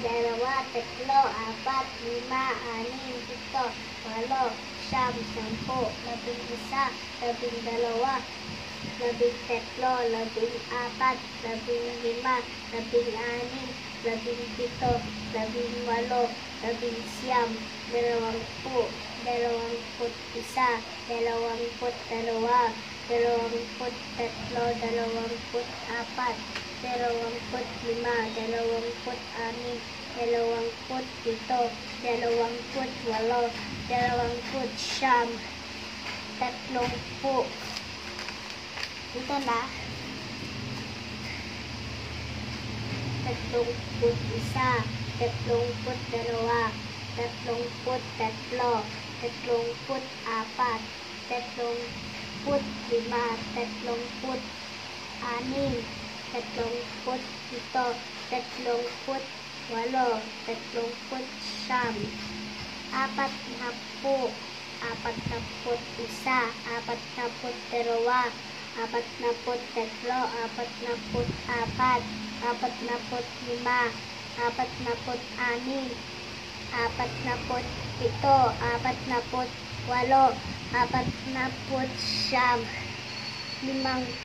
dalawa, tatlo, apat, lima, anim, pito, walo, siyam, sampu, 11, 12, 13, 14, 15, 16, 17, 18, 19, 20, 21, 22, 23, 24, 25, 26, 27, 28, 29, 30. Ito na. 31, 32, 33, 34, 35, 36, 37, 38, 39, 40, 41, 42, 43, 44, 45, 46, 47, 48, 49, 50.